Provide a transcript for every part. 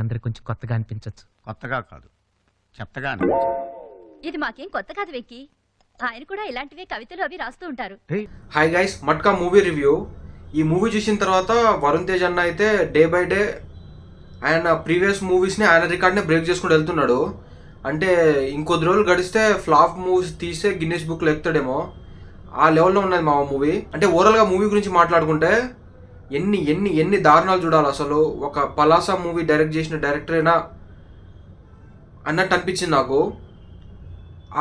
అందరికి కొంచెం కొత్తగా అనిపించవచ్చు. కొత్తగా కాదు, చెత్తగా అనిపించదు. ఇది మాకేం కొత్త కాదు వెక్కి. ఆయన కూడా ఇలాంటివే కవితలు అవి రాస్తూ ఉంటారు. Hi guys, matka movie review. ఈ మూవీ చూసిన తర్వాత వరుణ్ తేజ్ అన్న అయితే డే బై డే ఆయన ప్రీవియస్ మూవీస్ని ఆయన రికార్డ్ని బ్రేక్ చేసుకుంటూ వెళ్తున్నాడు. అంటే ఇంకొద్ది రోజులు గడిస్తే ఫ్లాప్ మూవీస్ తీస్తే గిన్నెస్ బుక్లో ఎక్కుతాడేమో, ఆ లెవెల్లో ఉన్నది మా మూవీ. అంటే ఓవరాల్గా మూవీ గురించి మాట్లాడుకుంటే ఎన్ని ఎన్ని ఎన్ని దారుణాలు చూడాలి అసలు. ఒక పలాసా మూవీ డైరెక్ట్ చేసిన డైరెక్టరేనా అన్నట్టు అనిపించింది నాకు.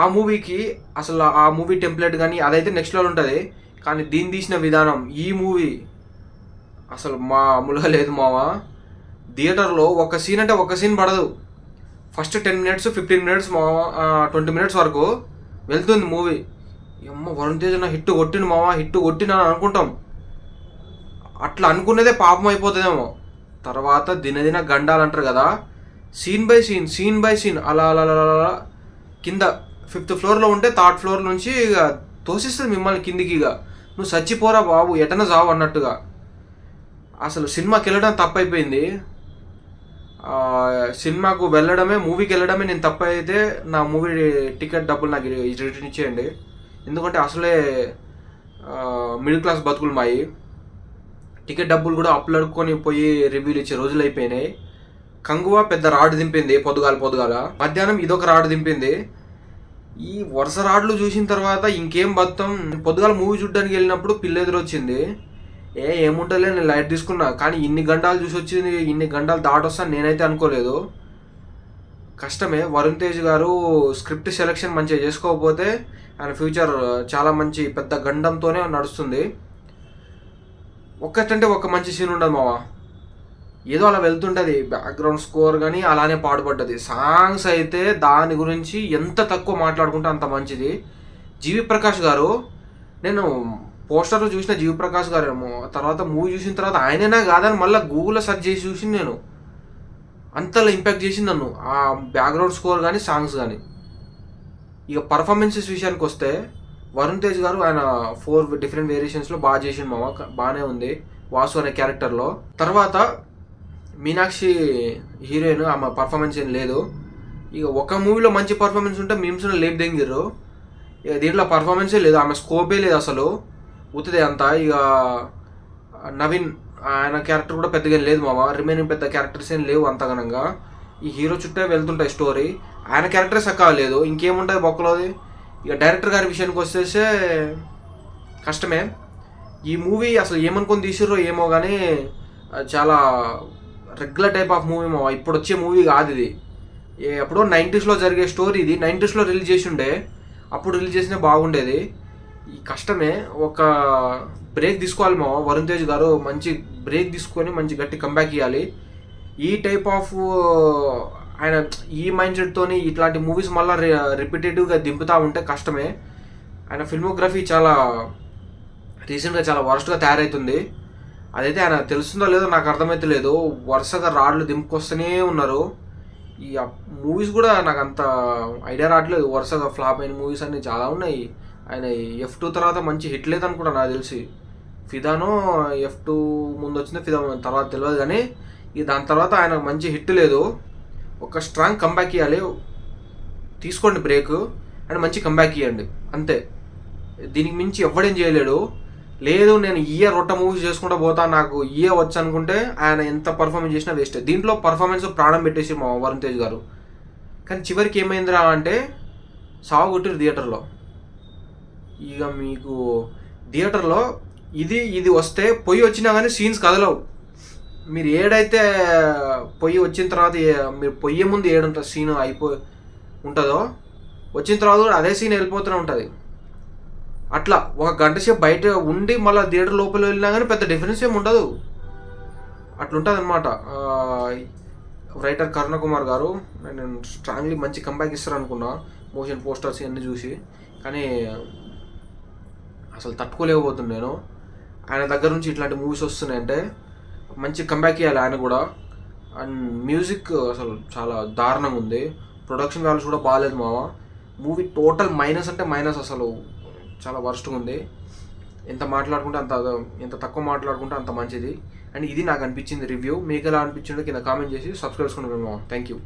ఆ మూవీకి అసలు ఆ మూవీ టెంప్లెట్ కానీ అదైతే నెక్స్ట్ లెవెల్ ఉంటుంది. కానీ దీన్ని తీసిన విధానం, ఈ మూవీ అసలు మామూలుగా లేదు మావా. థియేటర్లో ఒక సీన్ అంటే ఒక సీన్ పడదు. ఫస్ట్ 10 minutes 15 minutes 20 minutes వరకు వెళ్తుంది మూవీ. అమ్మ వరుణ్ తేజ్ అన్న హిట్ కొట్టిన మావా, హిట్ కొట్టిన అనుకుంటాం. అట్లా అనుకునేదే పాపం అయిపోతుందేమో. తర్వాత దినదిన గండాలు అంటారు కదా, సీన్ బై సీన్ అలా అలా అలా కింద 5th floorలో ఉంటే 3rd floor నుంచి ఇక తోసిస్తుంది మిమ్మల్ని కిందికి. ఇక నువ్వు చచ్చిపోరా బాబు, ఎటన చావు అన్నట్టుగా. అసలు సినిమాకి వెళ్ళడం తప్పైపోయింది. సినిమాకు వెళ్ళడమే, మూవీకి వెళ్ళడమే నేను తప్పైతే నా మూవీ టికెట్ డబ్బులు నాకు రిటర్న్ ఇచ్చేయండి. ఎందుకంటే అసలే మిడిల్ క్లాస్ బతుకులు మాయి. టికెట్ డబ్బులు కూడా అప్పులడుకొని పోయి రివ్యూలు ఇచ్చే రోజులు అయిపోయినాయి. కంగువ పెద్ద రాడ్ దింపింది పొద్దుగాల. మధ్యాహ్నం ఇదొక రాడ్ దింపింది. ఈ వరుస రాడ్లు చూసిన తర్వాత ఇంకేం బతాం. పొద్దుగాల మూవీ చూడడానికి వెళ్ళినప్పుడు పిల్ల ఎదురు వచ్చింది. ఏముంటలే నేను లైట్ తీసుకున్నా. కానీ ఇన్ని గంటలు చూసి వచ్చింది, ఇన్ని గంటలు దాటొస్తాను నేనైతే అనుకోలేదు. కష్టమే. వరుణ్ తేజ్ గారు స్క్రిప్ట్ సెలెక్షన్ మంచిగా చేసుకోకపోతే ఆయన ఫ్యూచర్ చాలా మంచి పెద్ద గండంతోనే నడుస్తుంది. ఒక్కటంటే ఒక మంచి సీన్ ఉండదు మావా. ఏదో అలా వెళ్తుంటుంది, బ్యాక్గ్రౌండ్ స్కోర్ కానీ అలానే పాడుపడ్డది. సాంగ్స్ అయితే దాని గురించి ఎంత తక్కువ మాట్లాడుకుంటే అంత మంచిది. జీవి ప్రకాష్ గారు, నేను పోస్టర్ చూసిన జీవి ప్రకాష్ గారేమో, తర్వాత మూవీ చూసిన తర్వాత ఆయనైనా కాదని మళ్ళీ గూగుల్లో సెర్చ్ చేసి చూసింది నేను. అంతలా ఇంపాక్ట్ చేసింది నన్ను ఆ బ్యాక్గ్రౌండ్ స్కోర్ కానీ సాంగ్స్ కానీ. ఇక పర్ఫార్మెన్సెస్ విషయానికి వస్తే వరుణ్ తేజ్ గారు ఆయన 4 different వేరియేషన్స్లో బాగా చేసిండు మామ, బాగానే ఉంది వాసు అనే క్యారెక్టర్లో. తర్వాత మీనాక్షి హీరోయిన్, ఆమె పర్ఫార్మెన్స్ ఏం లేదు. ఇక ఒక మూవీలో మంచి పర్ఫార్మెన్స్ ఉంటే మీమ్స్లో లేపు దెంగిర్రు. ఇక దీంట్లో పర్ఫార్మెన్సే లేదు, ఆమె స్కోపే లేదు అసలు, ఉత్తదే అంతా. ఇక నవీన్ ఆయన క్యారెక్టర్ కూడా పెద్దగా లేదు మామ. రిమైనింగ్ పెద్ద క్యారెక్టర్స్ ఏం లేవు అంతగనంగా. ఈ హీరో చుట్టే వెళ్తుంటాయి స్టోరీ. ఆయన క్యారెక్టరే సక్కా లేదు, ఇంకేముంటుంది బొక్కలోది. ఇక డైరెక్టర్ గారి విషయానికి వస్తేసే కష్టమే. ఈ మూవీ అసలు ఏమనుకొని తీసిర్రో ఏమో కానీ చాలా రెగ్యులర్ టైప్ ఆఫ్ మూవీ మావా. ఇప్పుడు వచ్చే మూవీ కాదు ఇది. ఎప్పుడో 90sలో జరిగే స్టోరీ ఇది. 90sలో రిలీజ్ చేసి ఉండే, అప్పుడు రిలీజ్ చేసినా బాగుండేది. ఈ కష్టమే. ఒక బ్రేక్ తీసుకోవాలి మావా వరుణ్ తేజ్ గారు. మంచి బ్రేక్ తీసుకొని మంచి గట్టి కంబ్యాక్ ఇవ్వాలి. ఈ టైప్ ఆఫ్ ఆయన ఈ మైండ్ సెట్తోని ఇట్లాంటి మూవీస్ మళ్ళీ రిపీటెటివ్గా దింపుతూ ఉంటే కష్టమే. ఆయన ఫిల్మోగ్రఫీ చాలా రీసెంట్గా చాలా వరస్ట్గా తయారవుతుంది. అదైతే ఆయన తెలుస్తుందో లేదో నాకు అర్థమైతే లేదు. వరుసగా రాడ్లు దింపుకొస్తూనే ఉన్నారు. ఈ మూవీస్ కూడా నాకు అంత ఐడియా రావట్లేదు. వరుసగా ఫ్లాప్ అయిన మూవీస్ అన్నీ చాలా ఉన్నాయి. ఆయన F2 తర్వాత మంచి హిట్ లేదనుకుంటా నాకు తెలిసి. ఫిదానో F2 ముందు వచ్చింది, ఫిదా తర్వాత తెలియదు. కానీ ఇక దాని తర్వాత ఆయన మంచి హిట్ లేదు. ఒక స్ట్రాంగ్ కంబ్యాక్ ఇవ్వాలి. తీసుకోండి బ్రేక్ అండ్ మంచి కంబ్యాక్ ఇవ్వండి అంతే. దీనికి మించి ఎవడేం చేయలేడు. లేదు నేను రొట్ట మూవీస్ చేసుకుంటూ పోతా, నాకు వచ్చు అనుకుంటే ఆయన ఎంత పర్ఫార్మెన్స్ చేసినా వేస్ట్. దీంట్లో పర్ఫార్మెన్స్ ప్రాణం పెట్టేసి మా వరుణ్ తేజ్ గారు. కానీ చివరికి ఏమైందిరా అంటే సాగు కొట్టిరు థియేటర్లో. ఇక మీకు థియేటర్లో ఇది వస్తే పొయ్యి వచ్చినా కానీ సీన్స్ కదలవు. మీరు ఏడైతే పొయ్యి వచ్చిన తర్వాత మీరు పొయ్యే ముందు ఏడుంటుంది సీన్ ఉంటుందో, వచ్చిన తర్వాత కూడా అదే సీన్ వెళ్ళిపోతూనే ఉంటుంది. అట్లా ఒక గంట సేపు బయట ఉండి మళ్ళీ థియేటర్ లోపల వెళ్ళినా కానీ పెద్ద డిఫరెన్స్ ఏమి ఉండదు. అట్లుంటుంది అనమాట. రైటర్ కరుణ కుమార్ గారు నేను స్ట్రాంగ్లీ మంచి కంబ్యాక్ ఇస్తారు అనుకున్నా మోషన్ పోస్టర్స్ ఇవన్నీ చూసి. కానీ అసలు తట్టుకోలేకపోతుంది నేను. ఆయన దగ్గర నుంచి ఇట్లాంటి మూవీస్ వస్తున్నాయంటే మంచి కంబ్యాక్ ఇవ్వాలి ఆయన కూడా. అండ్ మ్యూజిక్ అసలు చాలా దారుణంగా ఉంది. ప్రొడక్షన్ వాల్యూస్ కూడా బాగాలేదు మావ. మూవీ టోటల్ మైనస్ అంటే మైనస్, అసలు చాలా వర్స్ట్గా ఉంది. ఎంత తక్కువ మాట్లాడుకుంటే అంత మంచిది. అండ్ ఇది నాకు అనిపించింది రివ్యూ. మీకు ఎలా అనిపించిందో కింద కామెంట్ చేసి సబ్స్క్రైబ్ చేసుకుని మామ. Thank you.